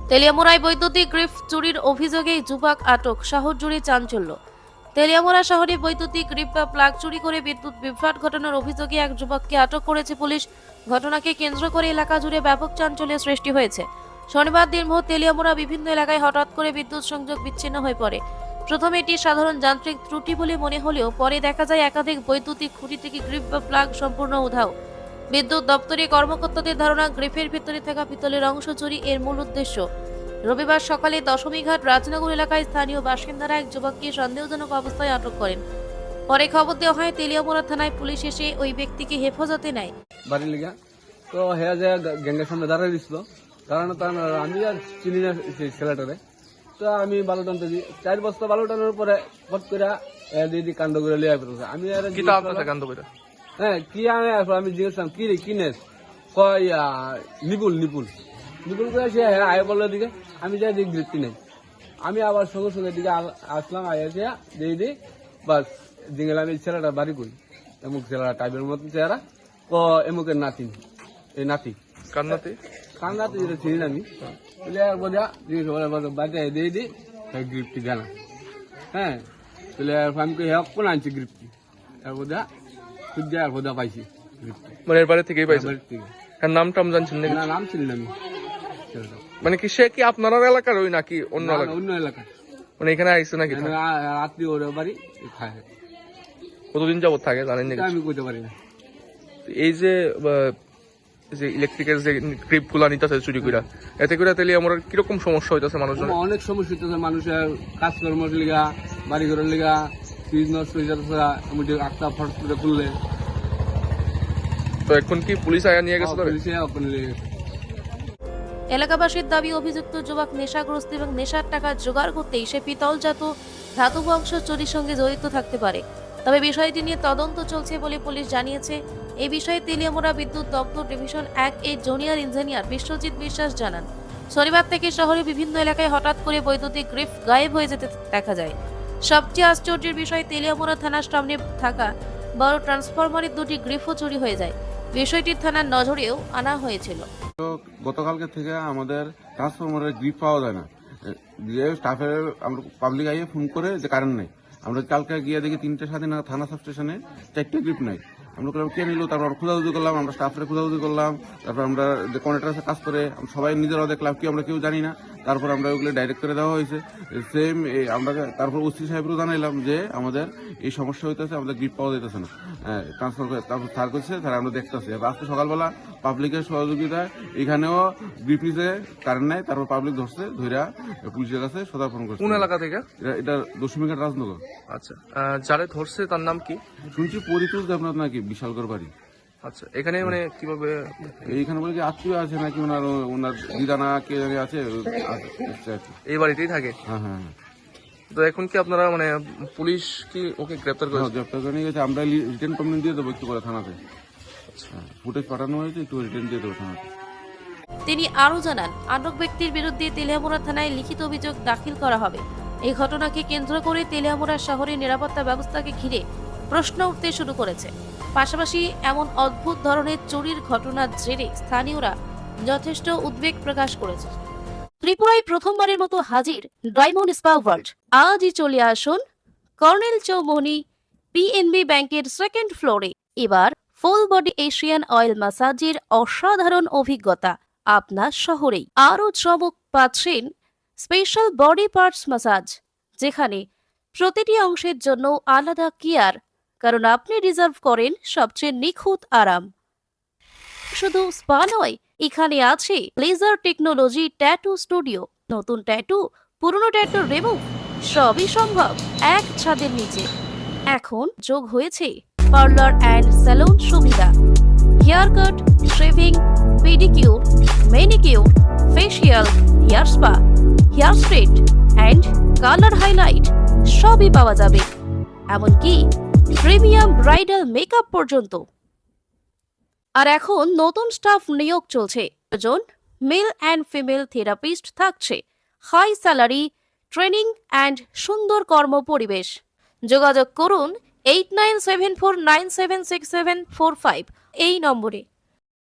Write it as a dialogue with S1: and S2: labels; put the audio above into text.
S1: তেলিয়ামুড়ায় বৈদ্যুতিক গ্রিফ চুরির অভিযোগে যুবক আটক, শহর জুড়ে চাঞ্চল্য। তেলিয়ামুড়া শহরে বৈদ্যুতিক গ্রিফ বা প্লাগ চুরি করে বিদ্যুৎ বিভ্রাট ঘটানোর অভিযোগে এক যুবককে আটক করেছে পুলিশ। ঘটনাকে কেন্দ্র করে এলাকা জুড়ে ব্যাপক চাঞ্চল্যের সৃষ্টি হয়েছে। শনিবার দিনভর তেলিয়ামুড়া বিভিন্ন এলাকায় হঠাৎ করে বিদ্যুৎ সংযোগ বিচ্ছিন্ন হয়ে পড়ে। প্রথমে এটি সাধারণ যান্ত্রিক ত্রুটি বলে মনে হলেও পরে দেখা যায় একাধিক বৈদ্যুতিক খুঁটি থেকে গ্রিফ বা প্লাগ সম্পূর্ণ উধাও। বিদ্যুৎ দপ্তরের কর্মকর্তাদের ধারণা, গ্রিফের ভিতরে থাকা পিতলের অংশ চুরি এর মূল উদ্দেশ্য। রবিবার সকালে দশমীঘাট রাজনগর এলাকায় স্থানীয় বাসিন্দারা এক যুবককে সন্দেহজনক অবস্থায় আটক করেন। পরে খবর দেওয়া হয়, তেলিয়ামুড়া থানায় পুলিশ এসে ওই ব্যক্তিকে হেফাজতে নেয়।
S2: বাড়ির লিগা তো হ্যাঁ যে গ্যাংয়ের সামনে দাঁড়াই দিছিল, দাঁড়ানো তার আমি আর চিনি না সেই ছেলেটারে। তো আমি বালু টানতে দিই, 4 বস্তা বালু টানার পরে ফট করে দিদি কান্দ করে লিয়ে ফেলছে। আমি আর হ্যাঁ কি আমি জিজ্ঞেস কি রে কিনেস, কয় নিপুল নিপুল নিপুল করে সে হ্যাঁ আয় বললো দিকে। আমি যাই দিক বৃত্তি নেই, আমি আবার সঙ্গে সঙ্গে দিকে আসলাম, আয়া দিয়ে দিই বাস জিঙ্গেল। আমি ছেলেটা বাড়ি করি, এমুক ছেলেটা টাইপের মতন চেহারা, এমুকের নাতি, এই নাতি কান্নাতে কান্নাতে যেটা চিনি না আমি বোঝা জিজ্ঞেস বাড়িতে দিয়ে দিই গ্রিপটি জানা। হ্যাঁ তাহলে আমি কোন আনছি গ্রিপটি বোঝা সূর্য আর বোঝা পাইছি গ্রিপটি,
S3: মানে এর বাড়ি থেকেই পাইছি।
S2: বাড়ির থেকে
S3: নাম টাম জানছেন
S2: না, নাম চিনি না আমি ছেলেটা।
S3: মানে কি সে কি আপনার এলাকার ওই নাকি অন্য এলাকা?
S2: অন্য এলাকা,
S3: মানে এখানে আইসে নাকি?
S2: আত্মীয় ওর বাড়ি খায়।
S3: কতদিন যাবত থাকে জানেন নাকি?
S2: আমি কইতে পারি না।
S3: এই যে ইলেকট্রিকের যে ক্রিপ গুলা নিতেছে চুরি কইরা, এতে করে তেলিয়ামুড়ার কিরকম সমস্যা হইতেছে মানুষজন?
S2: অনেক সমস্যা হইতেছে মানুষের, কাজকর্মের লিগা, বাড়ি ঘরের লিগা, ফ্রিজ নষ্ট হয়ে যাচ্ছে, এমনকি আটটা ফট করে খুললে।
S3: তো এখন কি পুলিশ আয়া নিয়ে গেছে?
S1: এলাকাবাসীর দাবি, অভিযুক্ত যুবক নেশাগ্রস্ত এবং নেশার টাকা জোগাড় করতেই সে পিতলজাত ধাতব অংশ চুরির সঙ্গে জড়িত থাকতে পারে। তবে বিষয়টি নিয়ে তদন্ত চলছে বলে পুলিশ জানিয়েছে। এই বিষয়ে তেলিয়ামুড়া বিদ্যুৎ দপ্তর ডিভিশন 1 এর জুনিয়র ইঞ্জিনিয়ার বিশ্বজিৎ বিশ্বাস জানান, শনিবার থেকে শহরে বিভিন্ন এলাকায় হঠাৎ করে বৈদ্যুতিক গ্রিফ গায়েব হয়ে যেতে দেখা যায়। সবচেয়ে আশ্চর্যের বিষয়, তেলিয়ামুড়া থানার সামনে থাকা বড় ট্রান্সফরমারের 2টি গ্রিফও চুরি হয়ে যায়। বিষয়টি থানার নজরেও আনা হয়েছিল।
S4: গতকালকে থেকে আমাদের ট্রান্সফরমারের গ্রিপ পাওয়া যায় না। স্টাফের আমরা পাবলিক আইয়ে ফোন করে যে কারেন্ট নেই। আমরা কালকে গিয়ে দেখি 3টে স্বাধীন থানা সাব স্টেশনে 4টে গ্রিপ নাই। আমরা করলাম কে নিল, তারপর খোঁজাখুঁজি করলাম, আমরা স্টাফের খোঁজাখুঁজি করলাম, তারপর আমরা যে কন্ট্রাক্টরের সাথে কাজ করে সবাই নিজেরাও দেখলাম কি আমরা কেউ জানি না। তারপর আমরা ওগুলো ডাইরেক্ট করে দেওয়া হয়েছে সেম। আমরা তারপর ওসি সাহেবরও জানাইলাম যে আমাদের এই সমস্যা হইতেছে, আমাদের গ্রিপ পাওয়া যাইতেছে না, ট্রান্সফার করে। তারপর স্যার করছে, স্যার আমরা দেখতেছি। আজকে সকালবেলা পাবলিকের সহযোগিতায় এখানেও গ্রিপ নিচে কারেন্ট নাই, তারপর পাবলিক ধরছে, ধৈরা পুলিশের কাছে সদার্পণ করছে।
S3: কোন এলাকা থেকে?
S4: এটা দশমীঘাট রাজনগর।
S3: আচ্ছা, যারে ধরছে তার নাম কি?
S4: শুনছি পরিতোষ দেবনাথ নাকি, বিশালগড় বাড়ি।
S3: আচ্ছা, এখানে মানে কিভাবে?
S4: এইখানে বলে কি আত্মীয় আছে নাকি, ওনার দিদানা কে জানি আছে,
S3: এই বাড়িতেই থাকে?
S4: হ্যাঁ হ্যাঁ।
S3: তো এখন কি আপনারা মানে পুলিশ কি ওকে গ্রেপ্তার করে?
S4: গ্রেপ্তার করে নিয়ে গেছে। আমরা রিটার্ন কমপ্লেন দিয়ে দেবো একটু করে থানাতে। ফুটেজ পাঠানো হয়েছে, একটু রিটার্ন দিয়ে দেবো থানাতে।
S1: তিনি আরও জানান, আটক ব্যক্তির বিরুদ্ধে তেলিয়ামুড়া থানায় লিখিত অভিযোগ দাখিল করা হবে। এই ঘটনাকে কেন্দ্র করে তেলিয়ামুড়া শহরের নিরাপত্তা ব্যবস্থাকে ঘিরে প্রশ্ন উঠতে শুরু করেছে। পাশাপাশি এমন অদ্ভুত ধরনের চুরির ঘটনার জেরে স্থানীয়রা যথেষ্ট উদ্বেগ প্রকাশ করেছে। ত্রিপুরায় প্রথমবারের মতো হাজির ডায়মন্ড স্পা ওয়ার্ল্ড। আজই চলে আসুন কর্নেল চৌমনি পিএনবি ব্যাংকের 2nd ফ্লোরে। এবার ফুল বডি এশিয়ান অয়েল ম্যাসাজের অসাধারণ অভিজ্ঞতা আপনার শহরেই। আরও চমক পাচ্ছেন স্পেশাল বডি পার্টস ম্যাসাজ, যেখানে প্রতিটি অংশের জন্য আলাদা কেয়ার, কারণ আপনি রিজার্ভ করেন সবচেয়ে নিখুঁত আরাম। শুধু স্পা নয়, এখানে আছে লেজার টেকনোলজি ট্যাটু স্টুডিও। নতুন ট্যাটু, পুরনো ট্যাটু রিমুভ, সবই সম্ভব এক ছাদের নিচে। এখন যোগ হয়েছে পার্লার অ্যান্ড স্যালুন সুবিধা। Haircut, shaving, pedicure, manicure, facial, hair spa, hair straight and colour highlight সবই পাওয়া যাবে। এমনকি প্রিমিয়াম ব্রাইডাল মেকআপ পর্যন্ত। আর এখন নতুন স্টাফ নিয়োগ চলছে। জন মেল অ্যান্ড ফিমেল থেরাপিস্ট থাকছে। হাই স্যালারি, ট্রেনিং অ্যান্ড সুন্দর কর্ম পরিবেশ। যোগাযোগ করুন 8974976745 এই নম্বরে।